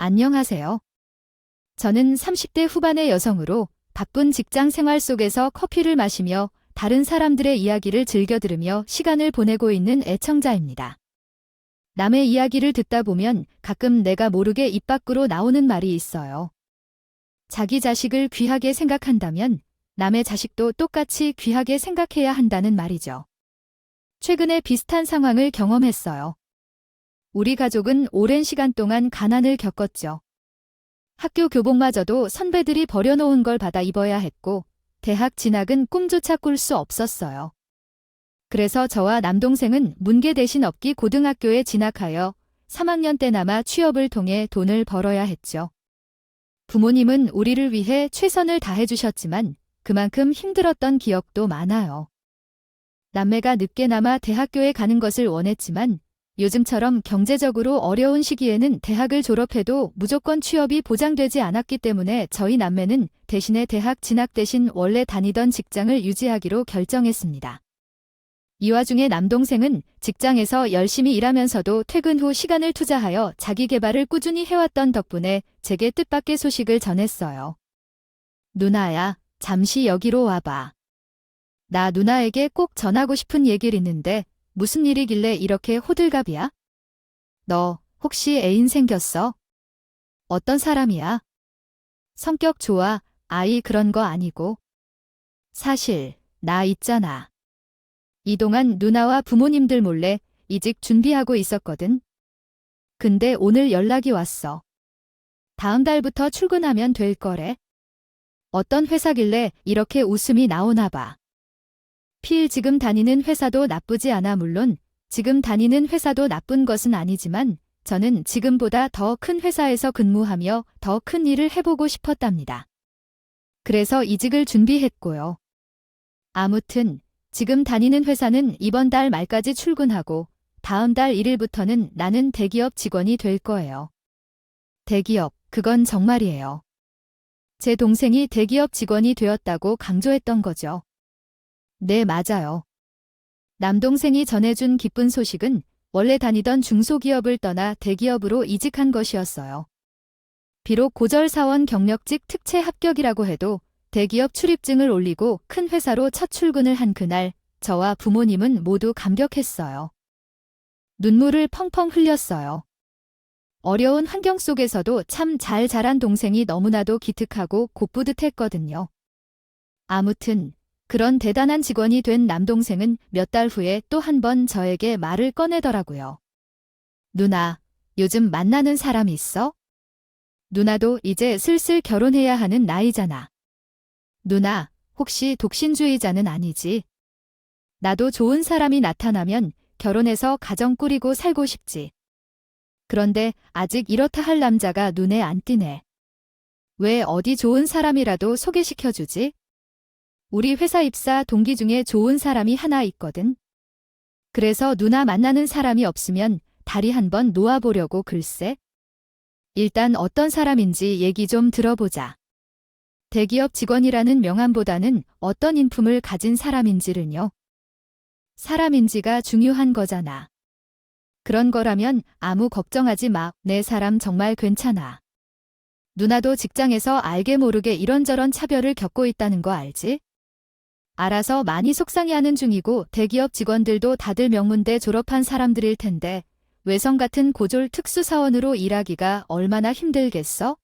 안녕하세요. 저는 30대 후반의 여성으로 바쁜 직장 생활 속에서 커피를 마시며 다른 사람들의 이야기를 즐겨 들으며 시간을 보내고 있는 애청자입니다. 남의 이야기를 듣다 보면 가끔 내가 모르게 입 밖으로 나오는 말이 있어요. 자기 자식을 귀하게 생각한다면 남의 자식도 똑같이 귀하게 생각해야 한다는 말이죠. 최근에 비슷한 상황을 경험했어요. 우리 가족은 오랜 시간 동안 가난을 겪었죠. 학교 교복마저도 선배들이 버려놓은 걸 받아 입어야 했고, 대학 진학은 꿈조차 꿀 수 없었어요. 그래서 저와 남동생은 문계 대신 업기 고등학교에 진학하여 3학년 때나마 취업을 통해 돈을 벌어야 했죠. 부모님은 우리를 위해 최선을 다해주셨지만 그만큼 힘들었던 기억도 많아요. 남매가 늦게나마 대학교에 가는 것을 원했지만 요즘처럼 경제적으로 어려운 시기에는 대학을 졸업해도 무조건 취업이 보장되지 않았기 때문에 저희 남매는 대신에 대학 진학 대신 원래 다니던 직장을 유지하기로 결정했습니다. 이 와중에 남동생은 직장에서 열심히 일하면서도 퇴근 후 시간을 투자하여 자기 개발을 꾸준히 해왔던 덕분에 제게 뜻밖의 소식을 전했어요. 누나야, 잠시 여기로 와봐. 나 누나에게 꼭 전하고 싶은 얘기를 있는데 무슨 일이길래 이렇게 호들갑이야? 너 혹시 애인 생겼어? 어떤 사람이야? 성격 좋아, 아이 그런 거 아니고. 사실 나 있잖아. 이동안 누나와 부모님들 몰래 이직 준비하고 있었거든. 근데 오늘 연락이 왔어. 다음 달부터 출근하면 될 거래. 어떤 회사길래 이렇게 웃음이 나오나 봐. 필 지금 다니는 회사도 나쁘지 않아. 물론 지금 다니는 회사도 나쁜 것은 아니지만 저는 지금보다 더 큰 회사에서 근무하며 더 큰 일을 해보고 싶었답니다. 그래서 이직을 준비했고요. 아무튼 지금 다니는 회사는 이번 달 말까지 출근하고 다음 달 1일부터는 나는 대기업 직원이 될 거예요. 대기업, 그건 정말이에요. 제 동생이 대기업 직원이 되었다고 강조했던 거죠. 네, 맞아요. 남동생이 전해준 기쁜 소식은 원래 다니던 중소기업을 떠나 대기업으로 이직한 것이었어요. 비록 고졸사원 경력직 특채 합격이라고 해도 대기업 출입증을 올리고 큰 회사로 첫 출근을 한 그날 저와 부모님은 모두 감격했어요. 눈물을 펑펑 흘렸어요. 어려운 환경 속에서도 참 잘 자란 동생이 너무나도 기특하고 곱뿌듯했거든요. 아무튼 그런 대단한 직원이 된 남동생은 몇 달 후에 또 한 번 저에게 말을 꺼내더라고요. 누나, 요즘 만나는 사람 있어? 누나도 이제 슬슬 결혼해야 하는 나이잖아. 누나, 혹시 독신주의자는 아니지? 나도 좋은 사람이 나타나면 결혼해서 가정 꾸리고 살고 싶지. 그런데 아직 이렇다 할 남자가 눈에 안 띄네. 왜 어디 좋은 사람이라도 소개시켜주지? 우리 회사 입사 동기 중에 좋은 사람이 하나 있거든. 그래서 누나 만나는 사람이 없으면 다리 한번 놓아보려고 글쎄. 일단 어떤 사람인지 얘기 좀 들어보자. 대기업 직원이라는 명함보다는 어떤 인품을 가진 사람인지를요. 사람인지가 중요한 거잖아. 그런 거라면 아무 걱정하지 마. 내 사람 정말 괜찮아. 누나도 직장에서 알게 모르게 이런저런 차별을 겪고 있다는 거 알지? 알아서 많이 속상해하는 중이고 대기업 직원들도 다들 명문대 졸업한 사람들일 텐데 외성 같은 고졸 특수사원으로 일하기가 얼마나 힘들겠어?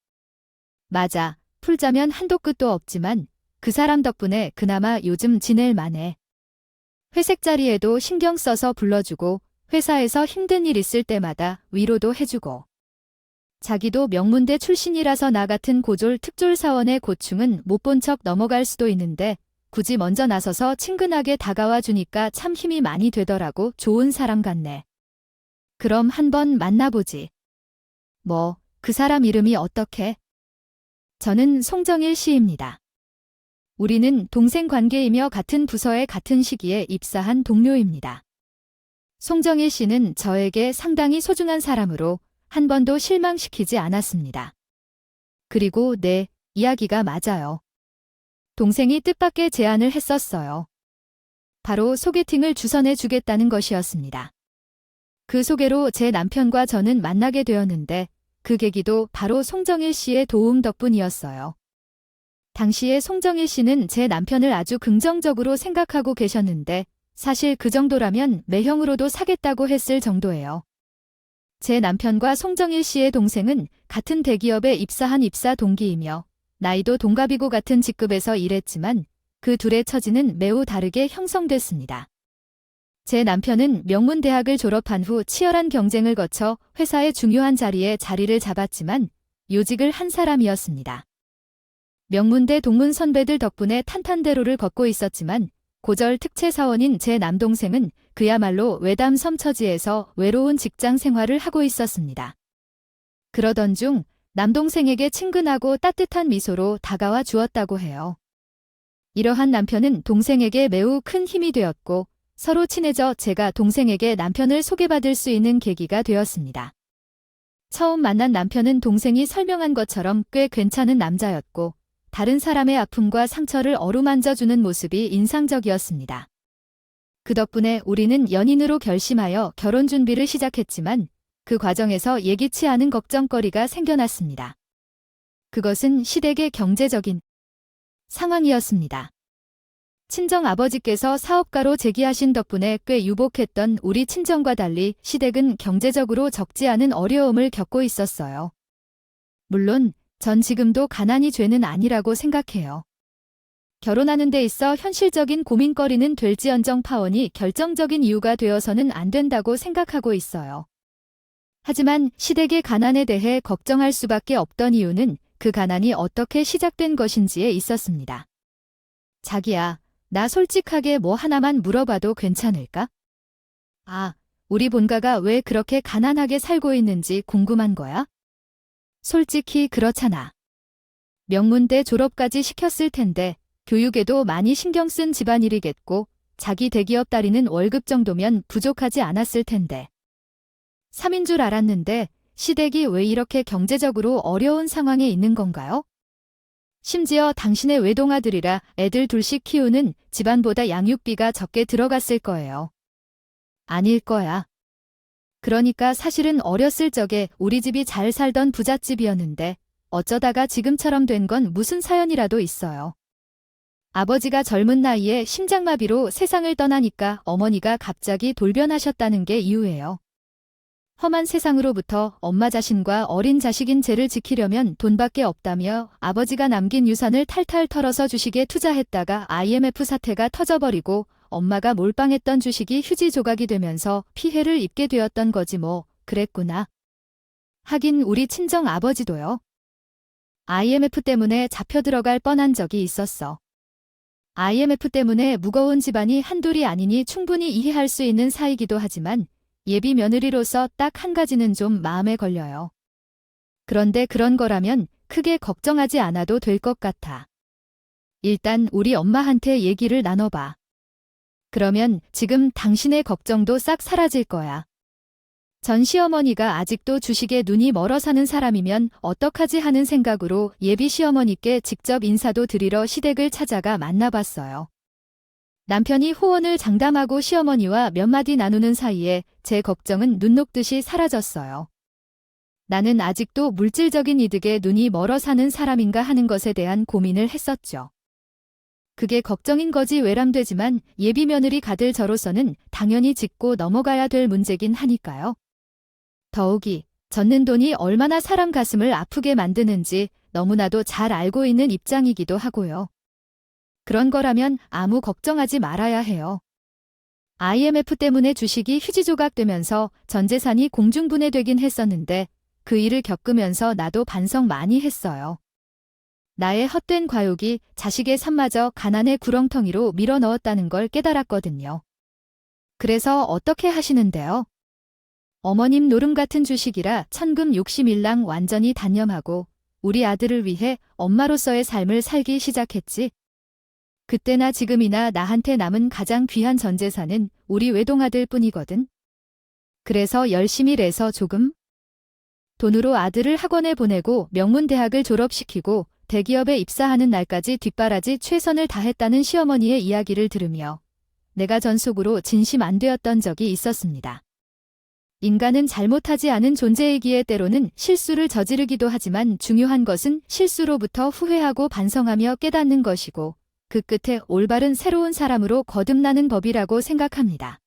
맞아. 풀자면 한도 끝도 없지만 그 사람 덕분에 그나마 요즘 지낼 만해. 회색 자리에도 신경 써서 불러주고 회사에서 힘든 일 있을 때마다 위로도 해주고. 자기도 명문대 출신이라서 나 같은 고졸 특졸사원의 고충은 못 본 척 넘어갈 수도 있는데 굳이 먼저 나서서 친근하게 다가와 주니까 참 힘이 많이 되더라고. 좋은 사람 같네. 그럼 한번 만나보지. 뭐, 그 사람 이름이 어떻게? 저는 송정일 씨입니다. 우리는 동생 관계이며 같은 부서에 같은 시기에 입사한 동료입니다. 송정일 씨는 저에게 상당히 소중한 사람으로 한 번도 실망시키지 않았습니다. 그리고 네, 이야기가 맞아요. 동생이 뜻밖의 제안을 했었어요. 바로 소개팅을 주선해 주겠다는 것이었습니다. 그 소개로 제 남편과 저는 만나게 되었는데 그 계기도 바로 송정일 씨의 도움 덕분이었어요. 당시에 송정일 씨는 제 남편을 아주 긍정적으로 생각하고 계셨는데 사실 그 정도라면 매형으로도 사겠다고 했을 정도예요. 제 남편과 송정일 씨의 동생은 같은 대기업에 입사한 입사 동기이며 나이도 동갑이고 같은 직급에서 일했지만 그 둘의 처지는 매우 다르게 형성됐습니다. 제 남편은 명문대학을 졸업한 후 치열한 경쟁을 거쳐 회사의 중요한 자리에 자리를 잡았지만 요직을 한 사람이었습니다. 명문대 동문 선배들 덕분에 탄탄대로를 걷고 있었지만 고졸 특채 사원인 제 남동생은 그야말로 외담 섬처지에서 외로운 직장 생활을 하고 있었습니다. 그러던 중 남동생에게 친근하고 따뜻한 미소로 다가와 주었다고 해요. 이러한 남편은 동생에게 매우 큰 힘이 되었고 서로 친해져 제가 동생에게 남편을 소개받을 수 있는 계기가 되었습니다. 처음 만난 남편은 동생이 설명한 것처럼 꽤 괜찮은 남자였고 다른 사람의 아픔과 상처를 어루만져주는 모습이 인상적이었습니다. 그 덕분에 우리는 연인으로 결심하여 결혼 준비를 시작했지만 그 과정에서 예기치 않은 걱정거리가 생겨났습니다. 그것은 시댁의 경제적인 상황이었습니다. 친정 아버지께서 사업가로 재기하신 덕분에 꽤 유복했던 우리 친정과 달리 시댁은 경제적으로 적지 않은 어려움을 겪고 있었어요. 물론 전 지금도 가난이 죄는 아니라고 생각해요. 결혼하는 데 있어 현실적인 고민거리는 될지언정 파혼이 결정적인 이유가 되어서는 안 된다고 생각하고 있어요. 하지만 시댁의 가난에 대해 걱정할 수밖에 없던 이유는 그 가난이 어떻게 시작된 것인지에 있었습니다. 자기야, 나 솔직하게 뭐 하나만 물어봐도 괜찮을까? 아, 우리 본가가 왜 그렇게 가난하게 살고 있는지 궁금한 거야? 솔직히 그렇잖아. 명문대 졸업까지 시켰을 텐데 교육에도 많이 신경 쓴 집안일이겠고 자기 대기업 딸이는 월급 정도면 부족하지 않았을 텐데. 3인 줄 알았는데 시댁이 왜 이렇게 경제적으로 어려운 상황에 있는 건가요? 심지어 당신의 외동아들이라 애들 둘씩 키우는 집안보다 양육비가 적게 들어갔을 거예요. 아닐 거야. 그러니까 사실은 어렸을 적에 우리 집이 잘 살던 부잣집이었는데 어쩌다가 지금처럼 된 건 무슨 사연이라도 있어요. 아버지가 젊은 나이에 심장마비로 세상을 떠나니까 어머니가 갑자기 돌변하셨다는 게 이유예요. 험한 세상으로부터 엄마 자신과 어린 자식인 쟤를 지키려면 돈밖에 없다며 아버지가 남긴 유산을 탈탈 털어서 주식에 투자했다가 IMF 사태가 터져버리고 엄마가 몰빵했던 주식이 휴지 조각이 되면서 피해를 입게 되었던 거지 뭐. 그랬구나. 하긴 우리 친정 아버지도요. IMF 때문에 잡혀 들어갈 뻔한 적이 있었어. IMF 때문에 무거운 집안이 한둘이 아니니 충분히 이해할 수 있는 사이기도 하지만 예비 며느리로서 딱 한 가지는 좀 마음에 걸려요. 그런데 그런 거라면 크게 걱정하지 않아도 될 것 같아. 일단 우리 엄마한테 얘기를 나눠봐. 그러면 지금 당신의 걱정도 싹 사라질 거야. 전 시어머니가 아직도 주식에 눈이 멀어 사는 사람이면 어떡하지 하는 생각으로 예비 시어머니께 직접 인사도 드리러 시댁을 찾아가 만나봤어요. 남편이 호언을 장담하고 시어머니와 몇 마디 나누는 사이에 제 걱정은 눈 녹듯이 사라졌어요. 나는 아직도 물질적인 이득에 눈이 멀어 사는 사람인가 하는 것에 대한 고민을 했었죠. 그게 걱정인 거지 외람되지만 예비 며느리 가들 저로서는 당연히 짚고 넘어가야 될 문제긴 하니까요. 더욱이 젓는 돈이 얼마나 사람 가슴을 아프게 만드는지 너무나도 잘 알고 있는 입장이기도 하고요. 그런 거라면 아무 걱정하지 말아야 해요. IMF 때문에 주식이 휴지 조각되면서 전 재산이 공중분해되긴 했었는데 그 일을 겪으면서 나도 반성 많이 했어요. 나의 헛된 과욕이 자식의 삶마저 가난의 구렁텅이로 밀어넣었다는 걸 깨달았거든요. 그래서 어떻게 하시는데요? 어머님 노름 같은 주식이라 천금 욕심일랑 완전히 단념하고 우리 아들을 위해 엄마로서의 삶을 살기 시작했지. 그때나 지금이나 나한테 남은 가장 귀한 전 재산은 우리 외동아들 뿐이거든. 그래서 열심히 일해서 조금 돈으로 아들을 학원에 보내고 명문대학을 졸업시키고 대기업에 입사하는 날까지 뒷바라지 최선을 다했다는 시어머니의 이야기를 들으며 내가 전속으로 진심 안 되었던 적이 있었습니다. 인간은 잘못하지 않은 존재이기에 때로는 실수를 저지르기도 하지만 중요한 것은 실수로부터 후회하고 반성하며 깨닫는 것이고 그 끝에 올바른 새로운 사람으로 거듭나는 법이라고 생각합니다.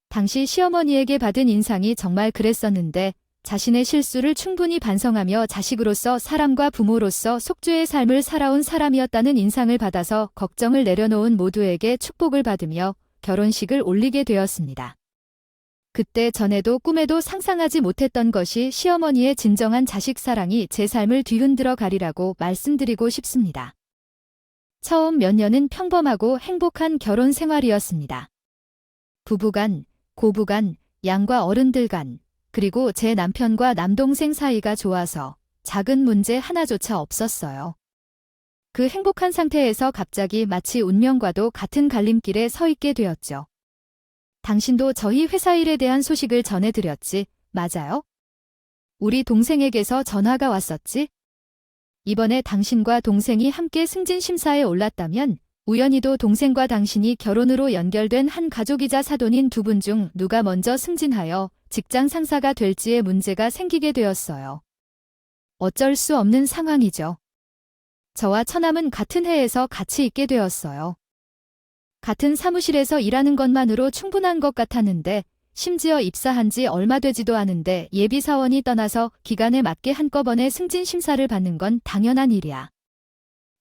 당시 시어머니에게 받은 인상이 정말 그랬었는데 자신의 실수를 충분히 반성하며 자식으로서 사람과 부모로서 속죄의 삶을 살아온 사람이었다는 인상을 받아서 걱정을 내려놓은 모두에게 축복을 받으며 결혼식을 올리게 되었습니다. 그때 전에도 꿈에도 상상하지 못했던 것이 시어머니의 진정한 자식 사랑이 제 삶을 뒤흔들어 가리라고 말씀드리고 싶습니다. 처음 몇 년은 평범하고 행복한 결혼 생활이었습니다. 부부간, 고부간, 양과 어른들 간, 그리고 제 남편과 남동생 사이가 좋아서 작은 문제 하나조차 없었어요. 그 행복한 상태에서 갑자기 마치 운명과도 같은 갈림길에 서 있게 되었죠. 당신도 저희 회사 일에 대한 소식을 전해드렸지, 맞아요? 우리 동생에게서 전화가 왔었지? 이번에 당신과 동생이 함께 승진 심사에 올랐다면 우연히도 동생과 당신이 결혼으로 연결된 한 가족이자 사돈인 두 분 중 누가 먼저 승진하여 직장 상사가 될지에 문제가 생기게 되었어요. 어쩔 수 없는 상황이죠. 저와 처남은 같은 해에서 같이 있게 되었어요. 같은 사무실에서 일하는 것만으로 충분한 것 같았는데 심지어 입사한 지 얼마 되지도 않은데 예비사원이 떠나서 기간에 맞게 한꺼번에 승진 심사를 받는 건 당연한 일이야.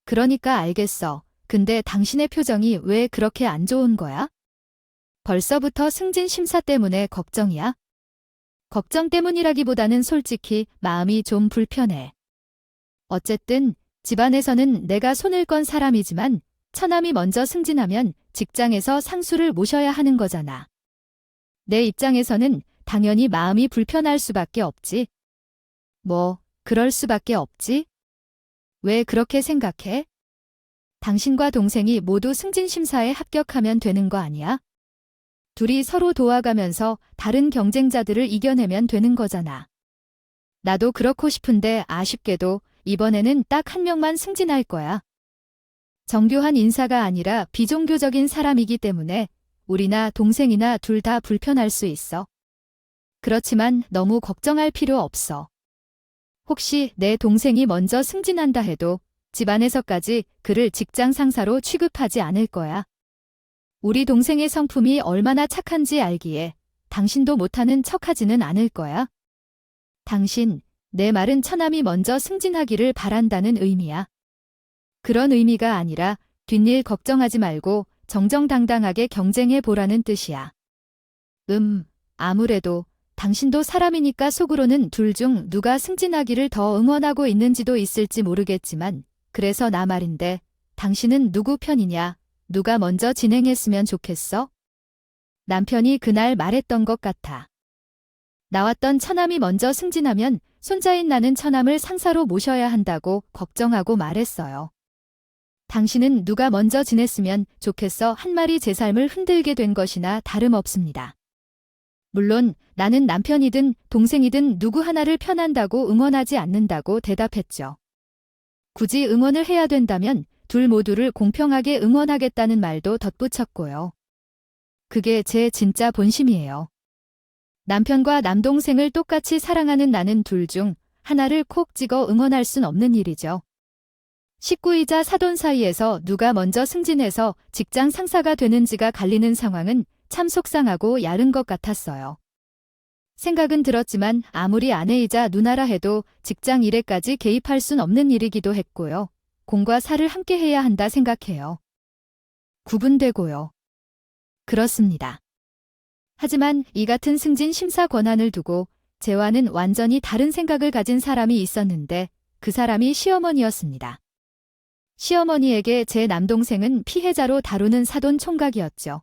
그러니까 알겠어. 근데 당신의 표정이 왜 그렇게 안 좋은 거야? 벌써부터 승진 심사 때문에 걱정이야? 걱정 때문이라기보다는 솔직히 마음이 좀 불편해. 어쨌든 집안에서는 내가 손을 건 사람이지만 처남이 먼저 승진하면 직장에서 상수를 모셔야 하는 거잖아. 내 입장에서는 당연히 마음이 불편할 수밖에 없지. 뭐, 그럴 수밖에 없지? 왜 그렇게 생각해? 당신과 동생이 모두 승진 심사에 합격하면 되는 거 아니야? 둘이 서로 도와가면서 다른 경쟁자들을 이겨내면 되는 거잖아. 나도 그렇고 싶은데 아쉽게도 이번에는 딱 한 명만 승진할 거야. 정교한 인사가 아니라 비종교적인 사람이기 때문에 우리나 동생이나 둘 다 불편할 수 있어. 그렇지만 너무 걱정할 필요 없어. 혹시 내 동생이 먼저 승진한다 해도 집안에서까지 그를 직장 상사로 취급하지 않을 거야. 우리 동생의 성품이 얼마나 착한지 알기에 당신도 못하는 척하지는 않을 거야. 당신, 내 말은 처남이 먼저 승진하기를 바란다는 의미야. 그런 의미가 아니라 뒷일 걱정하지 말고 정정당당하게 경쟁해 보라는 뜻이야. 아무래도 당신도 사람이니까 속으로는 둘 중 누가 승진하기를 더 응원하고 있는지도 있을지 모르겠지만 그래서 나 말인데 당신은 누구 편이냐? 누가 먼저 진행했으면 좋겠어? 남편이 그날 말했던 것 같아. 나왔던 처남이 먼저 승진하면 손자인 나는 처남을 상사로 모셔야 한다고 걱정하고 말했어요. 당신은 누가 먼저 지냈으면 좋겠어 한 말이 제 삶을 흔들게 된 것이나 다름없습니다. 물론 나는 남편이든 동생이든 누구 하나를 편한다고 응원하지 않는다고 대답했죠. 굳이 응원을 해야 된다면 둘 모두를 공평하게 응원하겠다는 말도 덧붙였고요. 그게 제 진짜 본심이에요. 남편과 남동생을 똑같이 사랑하는 나는 둘 중 하나를 콕 찍어 응원할 순 없는 일이죠. 식구이자 사돈 사이에서 누가 먼저 승진해서 직장 상사가 되는지가 갈리는 상황은 참 속상하고 야른 것 같았어요. 생각은 들었지만 아무리 아내이자 누나라 해도 직장 일에까지 개입할 순 없는 일이기도 했고요. 공과 사를 함께 해야 한다 생각해요. 구분되고요. 그렇습니다. 하지만 이 같은 승진 심사 권한을 두고 제와는 완전히 다른 생각을 가진 사람이 있었는데 그 사람이 시어머니였습니다. 시어머니에게 제 남동생은 피해자로 다루는 사돈 총각이었죠.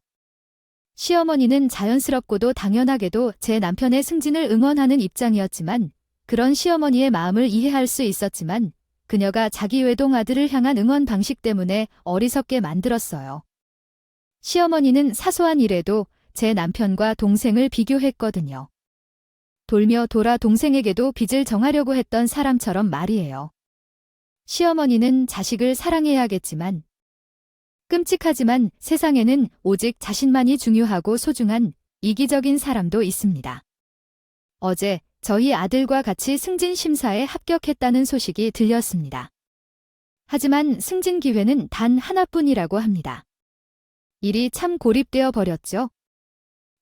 시어머니는 자연스럽고도 당연하게도 제 남편의 승진을 응원하는 입장이었지만 그런 시어머니의 마음을 이해할 수 있었지만 그녀가 자기 외동 아들을 향한 응원 방식 때문에 어리석게 만들었어요. 시어머니는 사소한 일에도 제 남편과 동생을 비교했거든요. 돌며 돌아 동생에게도 빚을 정하려고 했던 사람처럼 말이에요. 시어머니는 자식을 사랑해야겠지만 끔찍하지만 세상에는 오직 자신만이 중요하고 소중한 이기적인 사람도 있습니다. 어제 저희 아들과 같이 승진 심사에 합격했다는 소식이 들렸습니다. 하지만 승진 기회는 단 하나뿐이라고 합니다. 일이 참 고립되어 버렸죠.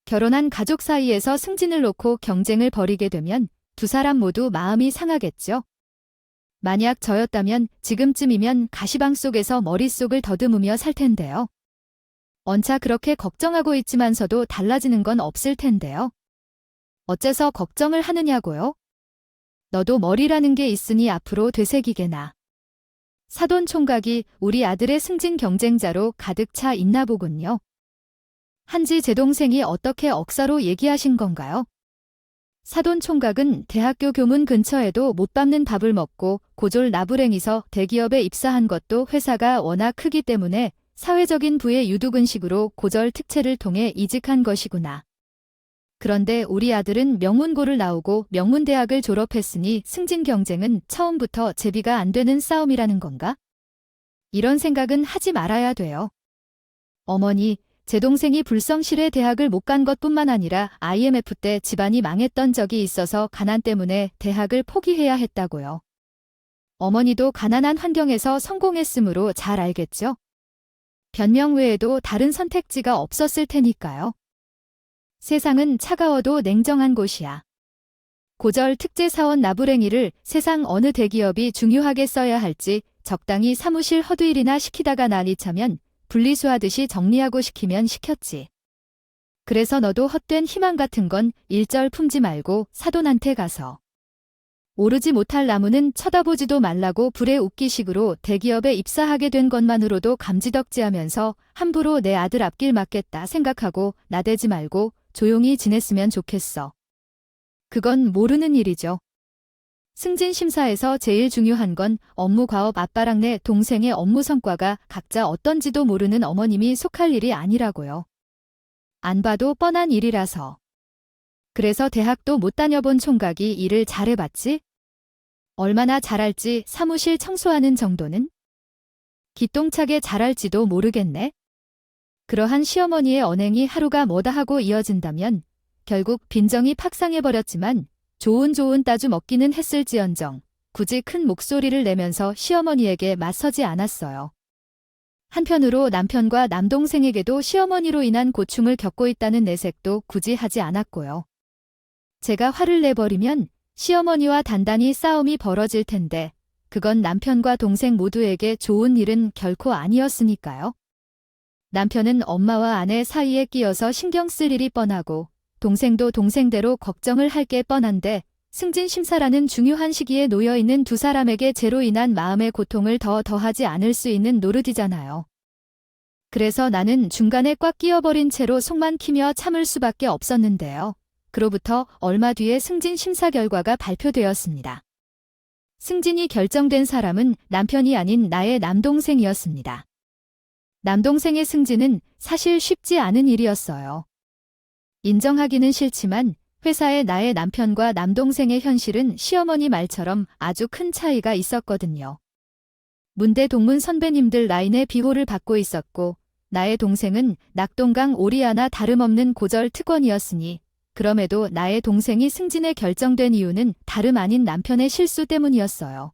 결혼한 가족 사이에서 승진을 놓고 경쟁을 벌이게 되면 두 사람 모두 마음이 상하겠죠. 만약 저였다면 지금쯤이면 가시방 속에서 머릿속을 더듬으며 살 텐데요. 언차 그렇게 걱정하고 있지만서도 달라지는 건 없을 텐데요. 어째서 걱정을 하느냐고요? 너도 머리라는 게 있으니 앞으로 되새기게나. 사돈 총각이 우리 아들의 승진 경쟁자로 가득 차 있나 보군요. 한지 제 동생이 어떻게 억사로 얘기하신 건가요? 사돈 총각은 대학교 교문 근처에도 못 밟는 밥을 먹고 고졸 나부랭이서 대기업에 입사한 것도 회사가 워낙 크기 때문에 사회적인 부의 유두근식으로 고졸 특채를 통해 이직한 것이구나. 그런데 우리 아들은 명문고를 나오고 명문대학을 졸업했으니 승진 경쟁은 처음부터 제비가 안 되는 싸움이라는 건가? 이런 생각은 하지 말아야 돼요. 어머니, 제 동생이 불성실에 대학을 못 간 것뿐만 아니라 IMF 때 집안이 망했던 적이 있어서 가난 때문에 대학을 포기해야 했다고요. 어머니도 가난한 환경에서 성공했으므로 잘 알겠죠? 변명 외에도 다른 선택지가 없었을 테니까요. 세상은 차가워도 냉정한 곳이야. 고졸 특제 사원 나부랭이를 세상 어느 대기업이 중요하게 써야 할지 적당히 사무실 허드일이나 시키다가 난리 차면 분리수하듯이 정리하고 시키면 시켰지. 그래서 너도 헛된 희망 같은 건 일절 품지 말고 사돈한테 가서. 오르지 못할 나무는 쳐다보지도 말라고 불에 웃기식으로 대기업에 입사하게 된 것만으로도 감지덕지하면서 함부로 내 아들 앞길 막겠다 생각하고 나대지 말고 조용히 지냈으면 좋겠어. 그건 모르는 일이죠. 승진 심사에서 제일 중요한 건 업무 과업 아빠랑 내 동생의 업무 성과가 각자 어떤지도 모르는 어머님이 속할 일이 아니라고요. 안 봐도 뻔한 일이라서. 그래서 대학도 못 다녀본 총각이 일을 잘해봤지? 얼마나 잘할지 사무실 청소하는 정도는? 기똥차게 잘할지도 모르겠네. 그러한 시어머니의 언행이 하루가 뭐다 하고 이어진다면 결국 빈정이 팍상해버렸지만 좋은 따주 먹기는 했을지언정 굳이 큰 목소리를 내면서 시어머니에게 맞서지 않았어요. 한편으로 남편과 남동생에게도 시어머니로 인한 고충을 겪고 있다는 내색도 굳이 하지 않았고요. 제가 화를 내버리면 시어머니와 단단히 싸움이 벌어질 텐데 그건 남편과 동생 모두에게 좋은 일은 결코 아니었으니까요. 남편은 엄마와 아내 사이에 끼어서 신경 쓸 일이 뻔하고 동생도 동생대로 걱정을 할 게 뻔한데 승진 심사라는 중요한 시기에 놓여있는 두 사람에게 죄로 인한 마음의 고통을 더하지 않을 수 있는 노릇이잖아요. 그래서 나는 중간에 꽉 끼어버린 채로 속만 키며 참을 수밖에 없었는데요. 그로부터 얼마 뒤에 승진 심사 결과가 발표되었습니다. 승진이 결정된 사람은 남편이 아닌 나의 남동생이었습니다. 남동생의 승진은 사실 쉽지 않은 일이었어요. 인정하기는 싫지만 회사의 나의 남편과 남동생의 현실은 시어머니 말처럼 아주 큰 차이가 있었거든요. 문대 동문 선배님들 라인의 비호를 받고 있었고 나의 동생은 낙동강 오리 하나 다름없는 고졸 특원이었으니 그럼에도 나의 동생이 승진에 결정된 이유는 다름 아닌 남편의 실수 때문이었어요.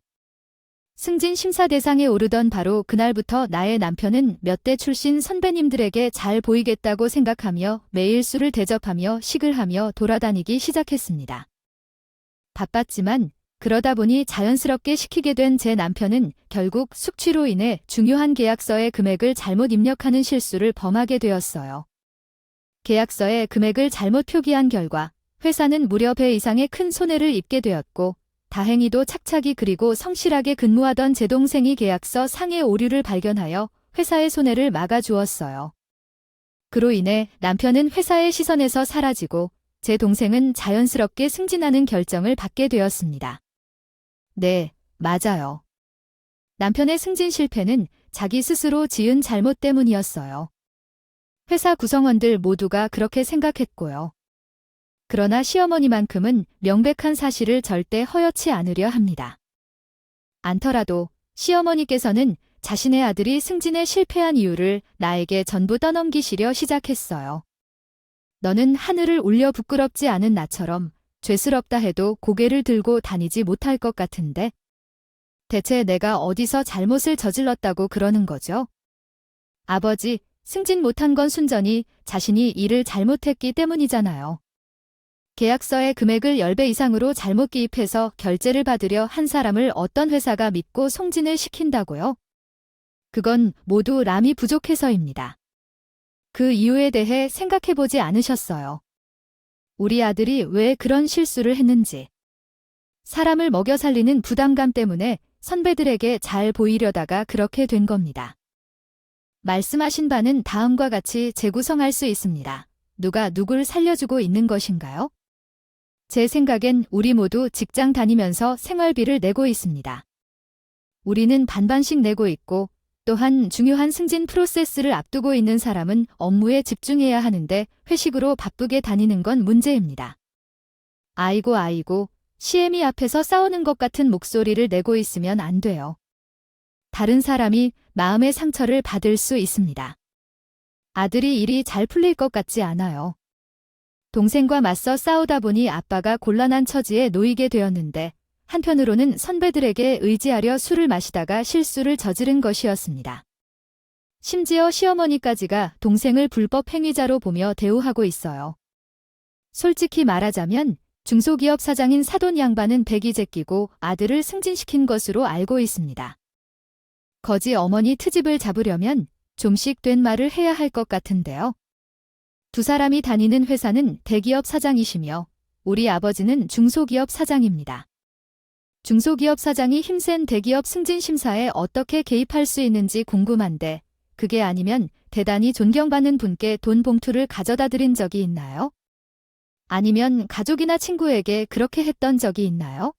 승진 심사 대상에 오르던 바로 그날부터 나의 남편은 몇 대 출신 선배님들에게 잘 보이겠다고 생각하며 매일 술을 대접하며 식을 하며 돌아다니기 시작했습니다. 바빴지만 그러다 보니 자연스럽게 시키게 된 제 남편은 결국 숙취로 인해 중요한 계약서의 금액을 잘못 입력하는 실수를 범하게 되었어요. 계약서에 금액을 잘못 표기한 결과 회사는 무려 배 이상의 큰 손해를 입게 되었고 다행히도 착착이 그리고 성실하게 근무하던 제 동생이 계약서 상해 오류를 발견하여 회사의 손해를 막아주었어요. 그로 인해 남편은 회사의 시선에서 사라지고 제 동생은 자연스럽게 승진하는 결정을 받게 되었습니다. 네, 맞아요. 남편의 승진 실패는 자기 스스로 지은 잘못 때문이었어요. 회사 구성원들 모두가 그렇게 생각했고요. 그러나 시어머니만큼은 명백한 사실을 절대 허옇지 않으려 합니다. 않더라도 시어머니께서는 자신의 아들이 승진에 실패한 이유를 나에게 전부 떠넘기시려 시작했어요. 너는 하늘을 울려 부끄럽지 않은 나처럼 죄스럽다 해도 고개를 들고 다니지 못할 것 같은데. 대체 내가 어디서 잘못을 저질렀다고 그러는 거죠? 아버지, 승진 못한 건 순전히 자신이 일을 잘못했기 때문이잖아요. 계약서에 금액을 10배 이상으로 잘못 기입해서 결제를 받으려 한 사람을 어떤 회사가 믿고 송진을 시킨다고요? 그건 모두 람이 부족해서입니다. 그 이유에 대해 생각해보지 않으셨어요. 우리 아들이 왜 그런 실수를 했는지. 사람을 먹여 살리는 부담감 때문에 선배들에게 잘 보이려다가 그렇게 된 겁니다. 말씀하신 바는 다음과 같이 재구성할 수 있습니다. 누가 누굴 살려주고 있는 것인가요? 제 생각엔 우리 모두 직장 다니면서 생활비를 내고 있습니다. 우리는 반반씩 내고 있고 또한 중요한 승진 프로세스를 앞두고 있는 사람은 업무에 집중해야 하는데 회식으로 바쁘게 다니는 건 문제입니다. 아이고, CME 앞에서 싸우는 것 같은 목소리를 내고 있으면 안 돼요. 다른 사람이 마음의 상처를 받을 수 있습니다. 아들이 일이 잘 풀릴 것 같지 않아요. 동생과 맞서 싸우다 보니 아빠가 곤란한 처지에 놓이게 되었는데 한편으로는 선배들에게 의지하려 술을 마시다가 실수를 저지른 것이었습니다. 심지어 시어머니까지가 동생을 불법 행위자로 보며 대우하고 있어요. 솔직히 말하자면 중소기업 사장인 사돈 양반은 백이 제끼고 아들을 승진시킨 것으로 알고 있습니다. 거지 어머니 트집을 잡으려면 좀씩 된 말을 해야 할 것 같은데요. 두 사람이 다니는 회사는 대기업 사장이시며 우리 아버지는 중소기업 사장입니다. 중소기업 사장이 힘센 대기업 승진 심사에 어떻게 개입할 수 있는지 궁금한데 그게 아니면 대단히 존경받는 분께 돈 봉투를 가져다 드린 적이 있나요? 아니면 가족이나 친구에게 그렇게 했던 적이 있나요?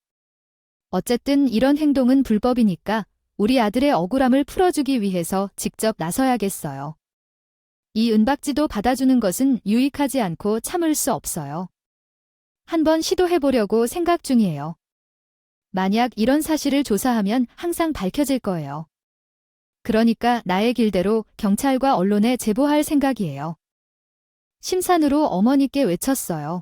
어쨌든 이런 행동은 불법이니까 우리 아들의 억울함을 풀어주기 위해서 직접 나서야겠어요. 이 은박지도 받아주는 것은 유익하지 않고 참을 수 없어요. 한번 시도해보려고 생각 중이에요. 만약 이런 사실을 조사하면 항상 밝혀질 거예요. 그러니까 나의 길대로 경찰과 언론에 제보할 생각이에요. 심산으로 어머니께 외쳤어요.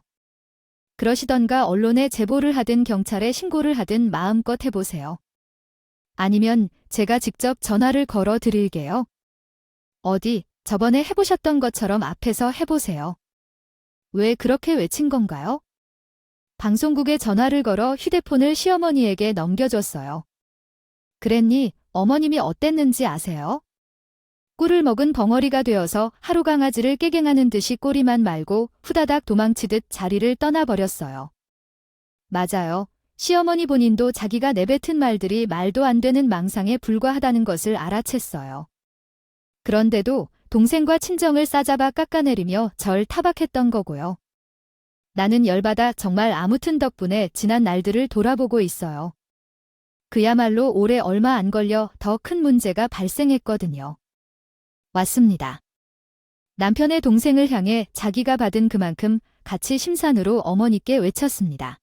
그러시던가 언론에 제보를 하든 경찰에 신고를 하든 마음껏 해보세요. 아니면 제가 직접 전화를 걸어 드릴게요. 어디 저번에 해보셨던 것처럼 앞에서 해보세요. 왜 그렇게 외친 건가요? 방송국에 전화를 걸어 휴대폰을 시어머니에게 넘겨줬어요. 그랬니? 어머님이 어땠는지 아세요? 꿀을 먹은 벙어리가 되어서 하루 강아지를 깨갱하는 듯이 꼬리만 말고 후다닥 도망치듯 자리를 떠나버렸어요. 맞아요. 시어머니 본인도 자기가 내뱉은 말들이 말도 안 되는 망상에 불과하다는 것을 알아챘어요. 그런데도 동생과 친정을 싸잡아 깎아내리며 절 타박했던 거고요. 나는 열받아 정말 아무튼 덕분에 지난 날들을 돌아보고 있어요. 그야말로 올해 얼마 안 걸려 더 큰 문제가 발생했거든요. 왔습니다. 남편의 동생을 향해 자기가 받은 그만큼 같이 심산으로 어머니께 외쳤습니다.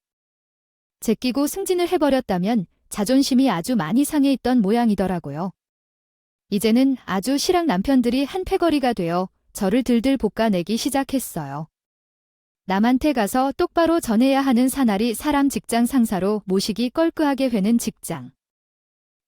제끼고 승진을 해버렸다면 자존심이 아주 많이 상해 있던 모양이더라고요. 이제는 아주 실학 남편들이 한 패거리가 되어 저를 들들 볶아내기 시작했어요. 남한테 가서 똑바로 전해야 하는 사나리 사람 직장 상사로 모시기 껄끄하게 회는 직장.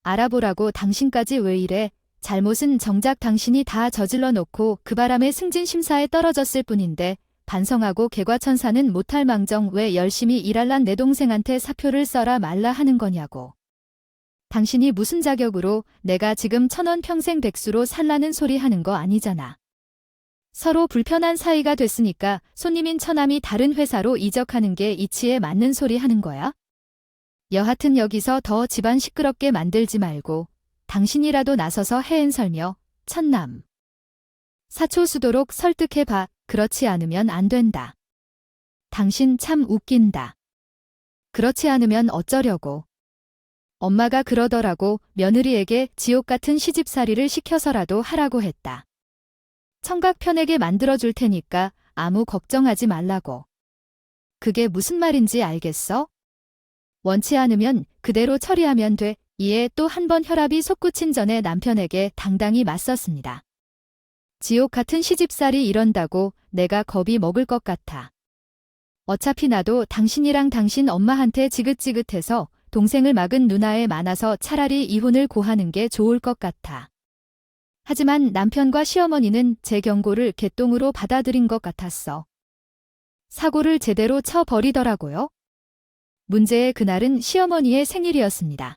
알아보라고 당신까지 왜 이래? 잘못은 정작 당신이 다 저질러 놓고 그 바람에 승진 심사에 떨어졌을 뿐인데 반성하고 개과천선은 못할 망정 왜 열심히 일할란 내 동생한테 사표를 써라 말라 하는 거냐고. 당신이 무슨 자격으로 내가 지금 1,000원 평생 백수로 살라는 소리 하는 거 아니잖아. 서로 불편한 사이가 됐으니까 손님인 처남이 다른 회사로 이적하는 게 이치에 맞는 소리 하는 거야? 여하튼 여기서 더 집안 시끄럽게 만들지 말고 당신이라도 나서서 해엔설며 천남. 사초수도록 설득해봐. 그렇지 않으면 안 된다. 당신 참 웃긴다. 그렇지 않으면 어쩌려고. 엄마가 그러더라고. 며느리에게 지옥 같은 시집살이를 시켜서라도 하라고 했다. 청각 편하게 만들어줄 테니까 아무 걱정하지 말라고. 그게 무슨 말인지 알겠어? 원치 않으면 그대로 처리하면 돼. 이에 또 한 번 혈압이 솟구친 전에 남편에게 당당히 맞섰습니다. 지옥 같은 시집살이 이런다고 내가 겁이 먹을 것 같아. 어차피 나도 당신이랑 당신 엄마한테 지긋지긋해서 동생을 막은 누나에 많아서 차라리 이혼을 고하는 게 좋을 것 같아. 하지만 남편과 시어머니는 제 경고를 개똥으로 받아들인 것 같았어. 사고를 제대로 쳐버리더라고요. 문제의 그날은 시어머니의 생일이었습니다.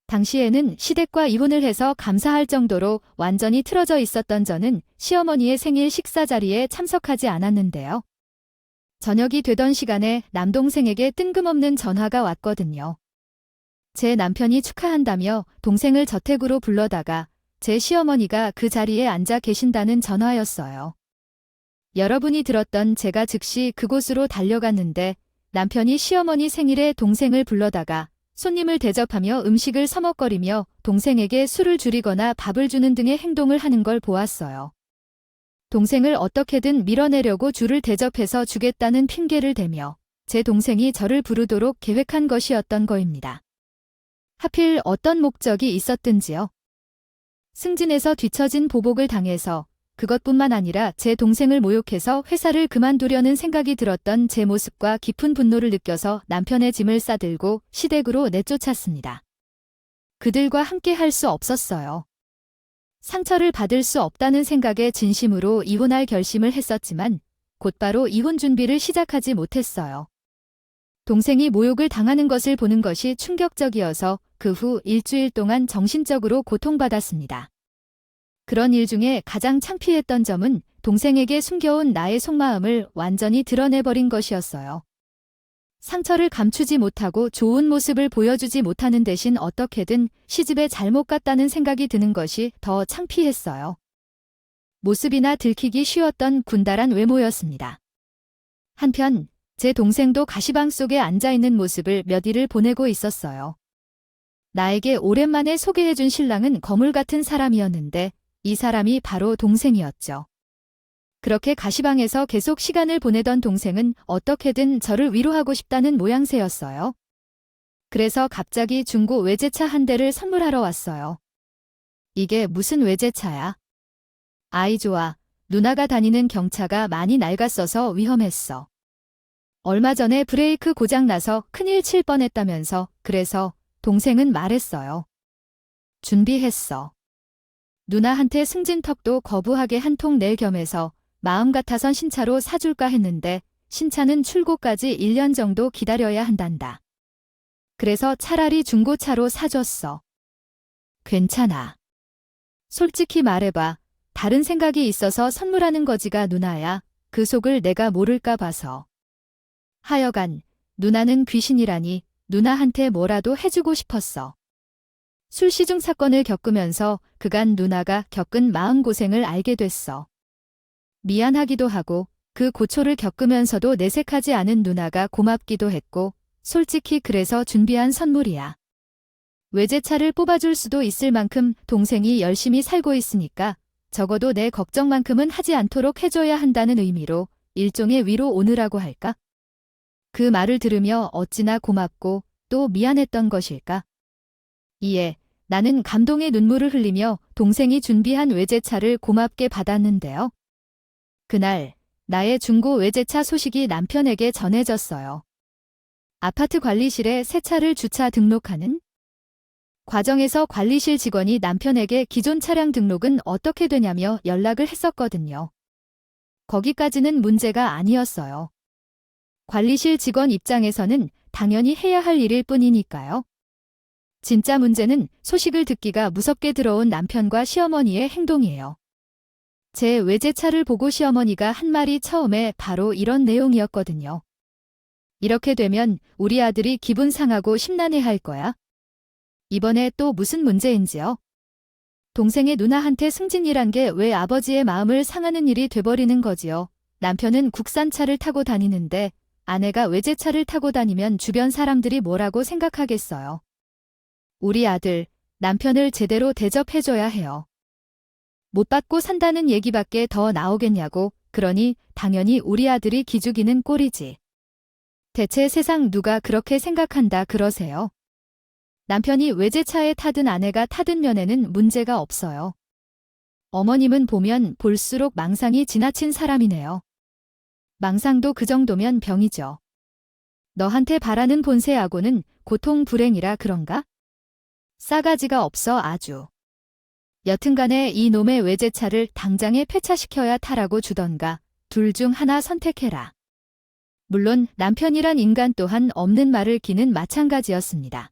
당시에는 시댁과 이혼을 해서 감사할 정도로 완전히 틀어져 있었던 저는 시어머니의 생일 식사 자리에 참석하지 않았는데요. 저녁이 되던 시간에 남동생에게 뜬금없는 전화가 왔거든요. 제 남편이 축하한다며 동생을 저택으로 불러다가 제 시어머니가 그 자리에 앉아 계신다는 전화였어요. 여러분이 들었던 제가 즉시 그곳으로 달려갔는데 남편이 시어머니 생일에 동생을 불러다가 손님을 대접하며 음식을 서먹거리며 동생에게 술을 줄이거나 밥을 주는 등의 행동을 하는 걸 보았어요. 동생을 어떻게든 밀어내려고 줄을 대접해서 주겠다는 핑계를 대며 제 동생이 저를 부르도록 계획한 것이었던 거입니다. 하필 어떤 목적이 있었든지요. 승진해서 뒤처진 보복을 당해서 그것뿐만 아니라 제 동생을 모욕해서 회사를 그만두려는 생각이 들었던 제 모습과 깊은 분노를 느껴서 남편의 짐을 싸들고 시댁으로 내쫓았습니다. 그들과 함께 할 수 없었어요. 상처를 받을 수 없다는 생각에 진심으로 이혼할 결심을 했었지만 곧바로 이혼 준비를 시작하지 못했어요. 동생이 모욕을 당하는 것을 보는 것이 충격적이어서 그 후 일주일 동안 정신적으로 고통받았습니다. 그런 일 중에 가장 창피했던 점은 동생에게 숨겨온 나의 속마음을 완전히 드러내버린 것이었어요. 상처를 감추지 못하고 좋은 모습을 보여주지 못하는 대신 어떻게든 시집에 잘못 갔다는 생각이 드는 것이 더 창피했어요. 모습이나 들키기 쉬웠던 군달한 외모였습니다. 한편 제 동생도 가시방 속에 앉아있는 모습을 몇 일을 보내고 있었어요. 나에게 오랜만에 소개해준 신랑은 거물 같은 사람이었는데 이 사람이 바로 동생이었죠. 그렇게 가시방에서 계속 시간을 보내던 동생은 어떻게든 저를 위로하고 싶다는 모양새였어요. 그래서 갑자기 중고 외제차 한 대를 선물하러 왔어요. 이게 무슨 외제차야? 아이 좋아. 누나가 다니는 경차가 많이 낡았어서 위험했어. 얼마 전에 브레이크 고장 나서 큰일 칠 뻔했다면서 그래서 동생은 말했어요. 준비했어. 누나한테 승진턱도 거부하게 한 통 낼 겸해서 마음 같아선 신차로 사줄까 했는데 신차는 출고까지 1년 정도 기다려야 한단다. 그래서 차라리 중고차로 사줬어. 괜찮아. 솔직히 말해봐. 다른 생각이 있어서 선물하는 거지가 누나야. 그 속을 내가 모를까 봐서. 하여간 누나는 귀신이라니 누나한테 뭐라도 해주고 싶었어. 술시중 사건을 겪으면서 그간 누나가 겪은 마음고생을 알게 됐어. 미안하기도 하고 그 고초를 겪으면서도 내색하지 않은 누나가 고맙기도 했고 솔직히 그래서 준비한 선물이야. 외제차를 뽑아줄 수도 있을 만큼 동생이 열심히 살고 있으니까 적어도 내 걱정만큼은 하지 않도록 해줘야 한다는 의미로 일종의 위로 오느라고 할까? 그 말을 들으며 어찌나 고맙고 또 미안했던 것일까? 이에 나는 감동의 눈물을 흘리며 동생이 준비한 외제차를 고맙게 받았는데요. 그날 나의 중고 외제차 소식이 남편에게 전해졌어요. 아파트 관리실에 새 차를 주차 등록하는 과정에서 관리실 직원이 남편에게 기존 차량 등록은 어떻게 되냐며 연락을 했었거든요. 거기까지는 문제가 아니었어요. 관리실 직원 입장에서는 당연히 해야 할 일일 뿐이니까요. 진짜 문제는 소식을 듣기가 무섭게 들어온 남편과 시어머니의 행동이에요. 제 외제차를 보고 시어머니가 한 말이 처음에 바로 이런 내용이었거든요. 이렇게 되면 우리 아들이 기분 상하고 심란해할 거야. 이번에 또 무슨 문제인지요? 동생의 누나한테 승진이란 게 왜 아버지의 마음을 상하는 일이 돼버리는 거지요? 남편은 국산차를 타고 다니는데 아내가 외제차를 타고 다니면 주변 사람들이 뭐라고 생각하겠어요? 우리 아들, 남편을 제대로 대접해줘야 해요. 못 받고 산다는 얘기밖에 더 나오겠냐고. 그러니 당연히 우리 아들이 기죽이는 꼴이지. 대체 세상 누가 그렇게 생각한다 그러세요? 남편이 외제차에 타든 아내가 타든 면에는 문제가 없어요. 어머님은 보면 볼수록 망상이 지나친 사람이네요. 망상도 그 정도면 병이죠. 너한테 바라는 본세하고는 고통 불행이라 그런가? 싸가지가 없어 아주. 여튼간에 이 놈의 외제차를 당장에 폐차시켜야 타라고 주던가 둘 중 하나 선택해라. 물론 남편이란 인간 또한 없는 말을 기는 마찬가지였습니다.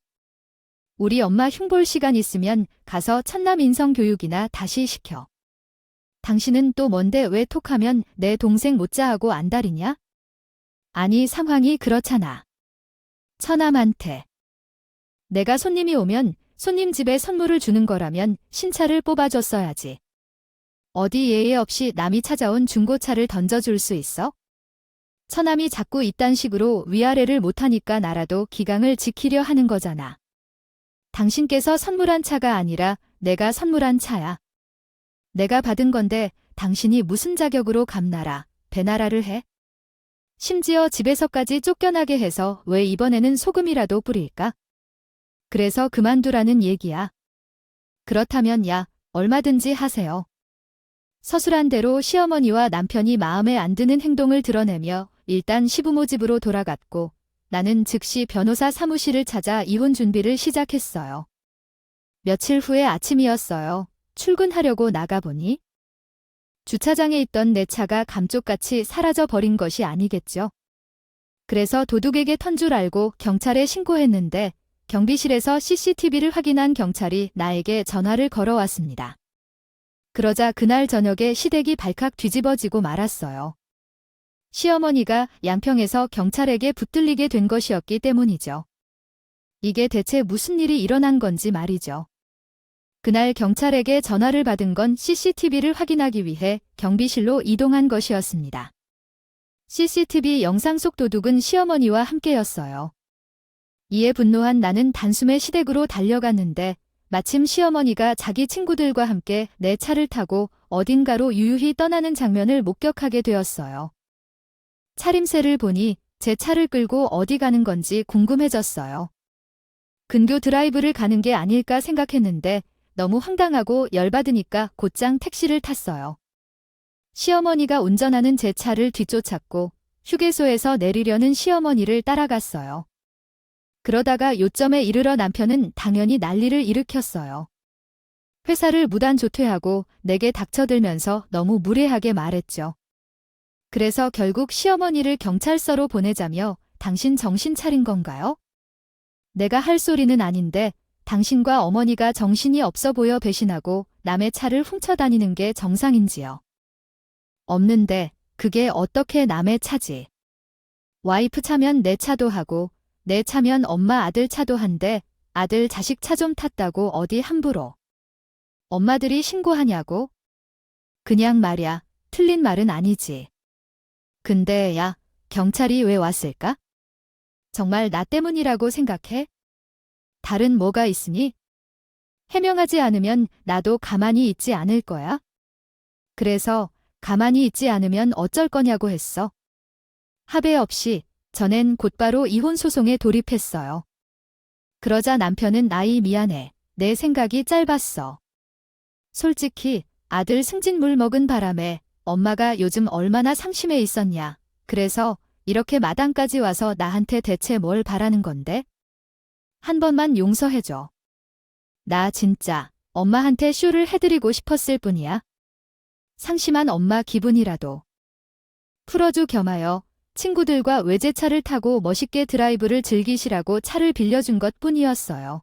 우리 엄마 흉볼 시간 있으면 가서 천남 인성 교육이나 다시 시켜. 당신은 또 뭔데 왜 톡하면 내 동생 못자하고 안달이냐? 아니 상황이 그렇잖아. 처남한테. 내가 손님이 오면 손님 집에 선물을 주는 거라면 신차를 뽑아줬어야지. 어디 예의 없이 남이 찾아온 중고차를 던져줄 수 있어? 처남이 자꾸 이딴 식으로 위아래를 못하니까 나라도 기강을 지키려 하는 거잖아. 당신께서 선물한 차가 아니라 내가 선물한 차야. 내가 받은 건데 당신이 무슨 자격으로 감나라, 배나라를 해? 심지어 집에서까지 쫓겨나게 해서 왜 이번에는 소금이라도 뿌릴까? 그래서 그만두라는 얘기야. 그렇다면 야, 얼마든지 하세요. 서술한 대로 시어머니와 남편이 마음에 안 드는 행동을 드러내며 일단 시부모 집으로 돌아갔고 나는 즉시 변호사 사무실을 찾아 이혼 준비를 시작했어요. 며칠 후에 아침이었어요. 출근하려고 나가보니 주차장에 있던 내 차가 감쪽같이 사라져 버린 것이 아니겠죠. 그래서 도둑에게 턴 줄 알고 경찰에 신고했는데 경비실에서 CCTV를 확인한 경찰이 나에게 전화를 걸어왔습니다. 그러자 그날 저녁에 시댁이 발칵 뒤집어지고 말았어요. 시어머니가 양평에서 경찰에게 붙들리게 된 것이었기 때문이죠. 이게 대체 무슨 일이 일어난 건지 말이죠. 그날 경찰에게 전화를 받은 건 CCTV를 확인하기 위해 경비실로 이동한 것이었습니다. CCTV 영상 속 도둑은 시어머니와 함께였어요. 이에 분노한 나는 단숨에 시댁으로 달려갔는데 마침 시어머니가 자기 친구들과 함께 내 차를 타고 어딘가로 유유히 떠나는 장면을 목격하게 되었어요. 차림새를 보니 제 차를 끌고 어디 가는 건지 궁금해졌어요. 근교 드라이브를 가는 게 아닐까 생각했는데 너무 황당하고 열받으니까 곧장 택시를 탔어요. 시어머니가 운전하는 제 차를 뒤쫓았고 휴게소에서 내리려는 시어머니를 따라갔어요. 그러다가 요점에 이르러 남편은 당연히 난리를 일으켰어요. 회사를 무단 조퇴하고 내게 닥쳐들면서 너무 무례하게 말했죠. 그래서 결국 시어머니를 경찰서로 보내자며 당신 정신 차린 건가요? 내가 할 소리는 아닌데 당신과 어머니가 정신이 없어 보여 배신하고 남의 차를 훔쳐다니는 게 정상인지요. 없는데 그게 어떻게 남의 차지. 와이프 차면 내 차도 하고 내 차면 엄마 아들 차도 한데 아들 자식 차 좀 탔다고 어디 함부로. 엄마들이 신고하냐고? 그냥 말야, 틀린 말은 아니지. 근데 야, 경찰이 왜 왔을까? 정말 나 때문이라고 생각해? 다른 뭐가 있으니? 해명하지 않으면 나도 가만히 있지 않을 거야. 그래서 가만히 있지 않으면 어쩔 거냐고 했어. 합의 없이 전엔 곧바로 이혼 소송에 돌입했어요. 그러자 남편은 아이 미안해. 내 생각이 짧았어. 솔직히 아들 승진물 먹은 바람에 엄마가 요즘 얼마나 상심해 있었냐. 그래서 이렇게 마당까지 와서 나한테 대체 뭘 바라는 건데? 한 번만 용서해줘. 나 진짜 엄마한테 쇼를 해드리고 싶었을 뿐이야. 상심한 엄마 기분이라도 풀어주 겸하여 친구들과 외제차를 타고 멋있게 드라이브를 즐기시라고 차를 빌려준 것 뿐이었어요.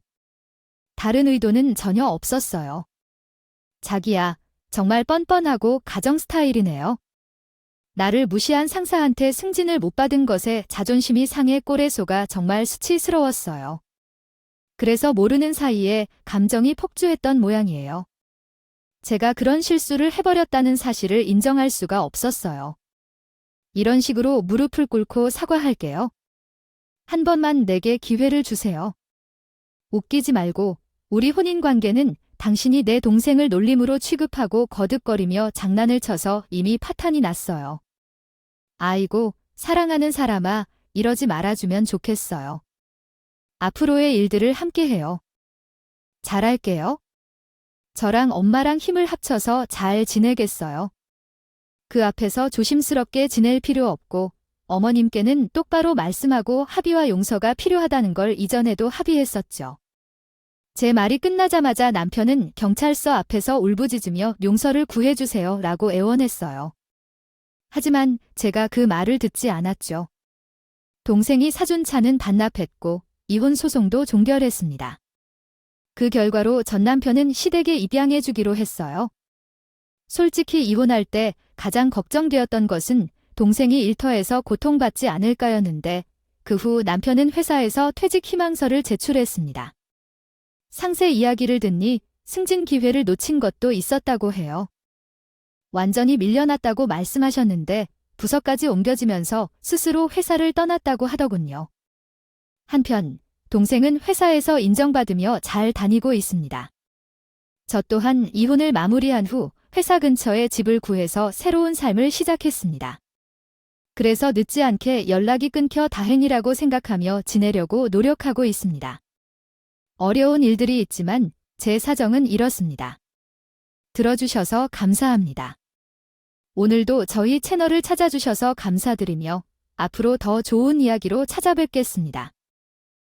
다른 의도는 전혀 없었어요. 자기야, 정말 뻔뻔하고 가정 스타일이네요. 나를 무시한 상사한테 승진을 못 받은 것에 자존심이 상해 꼴에 속아 정말 수치스러웠어요. 그래서 모르는 사이에 감정이 폭주했던 모양이에요. 제가 그런 실수를 해버렸다는 사실을 인정할 수가 없었어요. 이런 식으로 무릎을 꿇고 사과할게요. 한 번만 내게 기회를 주세요. 웃기지 말고 우리 혼인관계는 당신이 내 동생을 놀림으로 취급하고 거듭거리며 장난을 쳐서 이미 파탄이 났어요. 아이고, 사랑하는 사람아, 이러지 말아주면 좋겠어요. 앞으로의 일들을 함께해요. 잘할게요. 저랑 엄마랑 힘을 합쳐서 잘 지내겠어요. 그 앞에서 조심스럽게 지낼 필요 없고 어머님께는 똑바로 말씀하고 합의와 용서가 필요하다는 걸 이전에도 합의했었죠. 제 말이 끝나자마자 남편은 경찰서 앞에서 울부짖으며 용서를 구해주세요 라고 애원했어요. 하지만 제가 그 말을 듣지 않았죠. 동생이 사준 차는 반납했고 이혼 소송도 종결했습니다. 그 결과로 전 남편은 시댁에 입양해주기로 했어요. 솔직히 이혼할 때 가장 걱정되었던 것은 동생이 일터에서 고통받지 않을까였는데 그 후 남편은 회사에서 퇴직 희망서를 제출했습니다. 상세 이야기를 듣니 승진 기회를 놓친 것도 있었다고 해요. 완전히 밀려났다고 말씀하셨는데 부서까지 옮겨지면서 스스로 회사를 떠났다고 하더군요. 한편 동생은 회사에서 인정받으며 잘 다니고 있습니다. 저 또한 이혼을 마무리한 후 회사 근처에 집을 구해서 새로운 삶을 시작했습니다. 그래서 늦지 않게 연락이 끊겨 다행이라고 생각하며 지내려고 노력하고 있습니다. 어려운 일들이 있지만 제 사정은 이렇습니다. 들어주셔서 감사합니다. 오늘도 저희 채널을 찾아주셔서 감사드리며 앞으로 더 좋은 이야기로 찾아뵙겠습니다.